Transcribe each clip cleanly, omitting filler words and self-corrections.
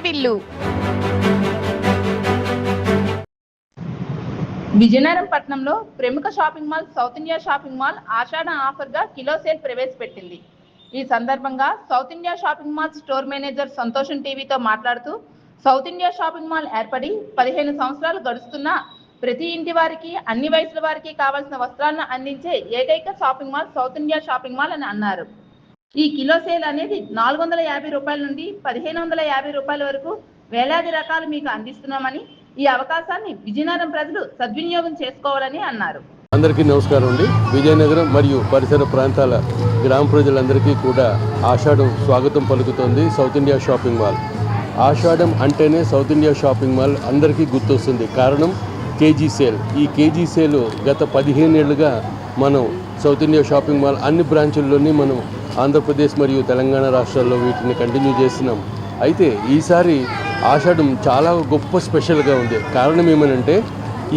వాకిళ్లు. విజయనగరం పట్టణంలో ప్రముఖ shopping mall South India shopping mall ఆషాఢ ఆఫర్గా కిలో సేల్ ప్రవేశపెట్టింది. ఈ సందర్భంగా South India shopping mall store manager Santosham టీవీతో మాట్లాడుతూ, సౌత్ ఇండియా షాపింగ్ మాల్ ఏర్పడి 15 సంవత్సరాలు గడుస్తున్నా ప్రతి ఇంటి వారికి, అన్ని వయసుల వారికి కావాల్సిన వస్త్రాలను అందించే ఏకైక shopping mall South India shopping mall అని అన్నారు. ఈ కిలో సేల్ అనేది 450 రూపాయల నుండి 1550 రూపాయల వరకు వేలాది రకాలు మీకు అందిస్తున్నామని, ఈ అవకాశాన్ని విజయనగరం ప్రజలు సద్వినియోగం చేసుకోవాలని అన్నారు. అందరికీ నమస్కారం అండి. విజయనగరం మరియు పరిసర ప్రాంతాల గ్రామ ప్రజలందరికీ కూడా ఆషాఢం స్వాగతం పలుకుతోంది సౌత్ ఇండియా షాపింగ్ మాల్. ఆషాఢం అంటేనే సౌత్ ఇండియా షాపింగ్ మాల్ అందరికీ గుర్తొస్తుంది. కారణం కేజీ సేల్. ఈ కేజీ సేల్ గత 15 ఏళ్ళుగా మనం సౌత్ ఇండియా షాపింగ్ మాల్ అన్ని బ్రాంచుల్లోని మనం ఆంధ్రప్రదేశ్ మరియు తెలంగాణ రాష్ట్రాల్లో వీటిని కంటిన్యూ చేస్తున్నాం. అయితే ఈసారి ఆషాఢం చాలా గొప్ప స్పెషల్గా ఉంది. కారణం ఏమనంటే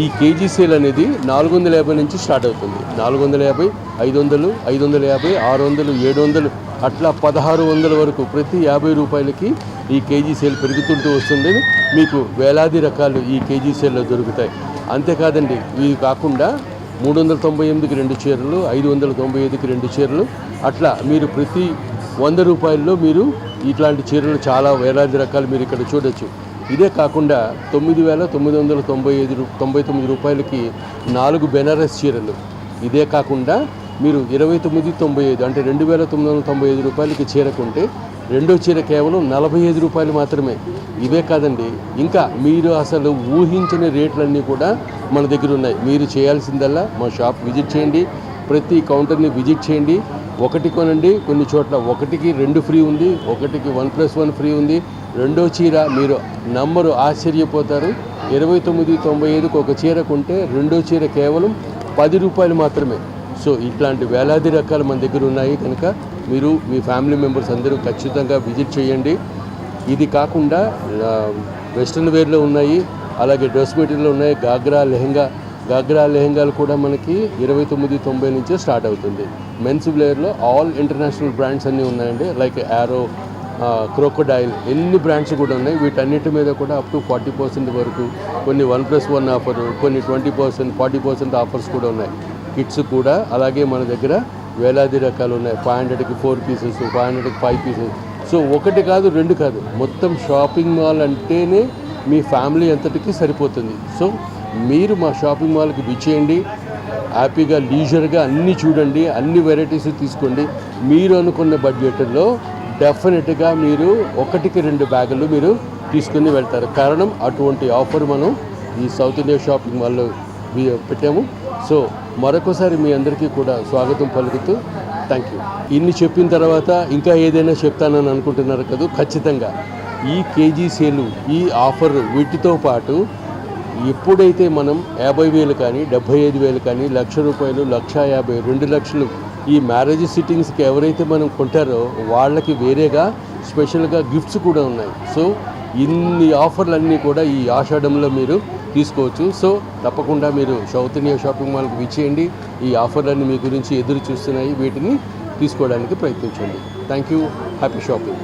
ఈ కేజీ సేల్ అనేది 450 నుంచి స్టార్ట్ అవుతుంది. 450, 500, 550, 600, 700 అట్లా 1600 వరకు ప్రతి 50 రూపాయలకి ఈ కేజీ సేల్ పెరుగుతుంటూ వస్తుంది. మీకు వేలాది రకాలు ఈ కేజీ సేల్లో దొరుకుతాయి. అంతేకాదండి, ఇవి కాకుండా 398కి 2 చీరలు, 595కి 2 చీరలు, అట్లా మీరు ప్రతి 100 రూపాయల్లో మీరు ఇట్లాంటి చీరలు చాలా వేలాది రకాలు మీరు ఇక్కడ చూడొచ్చు. ఇదే కాకుండా 9,999 రూపాయలకి 4 బెనారస్ చీరలు. ఇదే కాకుండా మీరు 2995 అంటే 2,995 రూపాయలకి చీర కొంటే రెండో చీర కేవలం 45 రూపాయలు మాత్రమే. ఇవే కాదండి, ఇంకా మీరు అసలు ఊహించని రేట్లన్నీ కూడా మన దగ్గర ఉన్నాయి. మీరు చేయాల్సిందల్లా మా షాప్ విజిట్ చేయండి, ప్రతి కౌంటర్ని విజిట్ చేయండి. ఒకటి కొనండి, కొన్ని చోట్ల 1కి 2 ఫ్రీ ఉంది, 1కి 1+1 ఫ్రీ ఉంది. రెండో చీర మీరు నంబరు ఆశ్చర్యపోతారు. 2995కి ఒక చీర కొంటే రెండో చీర కేవలం 10 రూపాయలు మాత్రమే. సో ఇట్లాంటి వేలాది రకాలు మన దగ్గర ఉన్నాయి కనుక మీరు మీ ఫ్యామిలీ మెంబర్స్ అందరూ ఖచ్చితంగా విజిట్ చేయండి. ఇది కాకుండా వెస్ట్రన్ వేర్లో ఉన్నాయి, అలాగే డ్రెస్ మెటీరియల్ ఉన్నాయి. గాగ్రా లెహంగాలు కూడా మనకి 2990 నుంచే స్టార్ట్ అవుతుంది. మెన్స్ వేర్లో ఆల్ ఇంటర్నేషనల్ బ్రాండ్స్ అన్నీ ఉన్నాయండి. లైక్ యారో, క్రోకోడైల్, ఎన్ని బ్రాండ్స్ కూడా ఉన్నాయి. వీటన్నిటి మీద కూడా అప్ టు 40% వరకు, కొన్ని 1+1 ఆఫర్, కొన్ని 20%, 40% ఆఫర్స్ కూడా ఉన్నాయి. కిట్స్ కూడా అలాగే మన దగ్గర వేలాది రకాలు ఉన్నాయి. 500కి 4 పీసెస్, 500కి 5 పీసెస్. సో ఒకటి కాదు, రెండు కాదు, మొత్తం షాపింగ్ మాల్ అంటేనే మీ ఫ్యామిలీ అంతటికి సరిపోతుంది. సో మీరు మా షాపింగ్ మాల్కి విచ్చేయండి, హ్యాపీగా లీజర్గా అన్నీ చూడండి, అన్ని వెరైటీస్ తీసుకోండి. మీరు అనుకున్న బడ్జెట్లో డెఫినెట్గా మీరు 1కి 2 బ్యాగులు మీరు తీసుకుని వెళ్తారు. కారణం అటువంటి ఆఫర్ మనం ఈ సౌత్ ఇండియా షాపింగ్ మాల్లో పెట్టాము. సో మరొకసారి మీ అందరికీ కూడా స్వాగతం పలుకుతూ థ్యాంక్ యూ. ఇన్ని చెప్పిన తర్వాత ఇంకా ఏదైనా చెప్తానని అనుకుంటున్నారు కదా, ఖచ్చితంగా ఈ కేజీ సేలు, ఈ ఆఫర్ వీటితో పాటు ఎప్పుడైతే మనం 50,000 కానీ 75,000 కానీ 1,00,000 రూపాయలు, 1,50,000, 2 లక్షలు ఈ మ్యారేజ్ సిట్టింగ్స్కి ఎవరైతే మనం కొంటారో వాళ్ళకి వేరేగా స్పెషల్గా గిఫ్ట్స్ కూడా ఉన్నాయి. సో ఇన్ని ఆఫర్లన్నీ కూడా ఈ ఆషాఢంలో మీరు తీసుకోవచ్చు. సో తప్పకుండా మీరు సౌత్ ఇండియా షాపింగ్ మాల్కి విచ్చేయండి. ఈ ఆఫర్లన్నీ మీ గురించి ఎదురు చూస్తున్నాయి, వీటిని తీసుకోవడానికి ప్రయత్నించండి. Thank you. Happy shopping.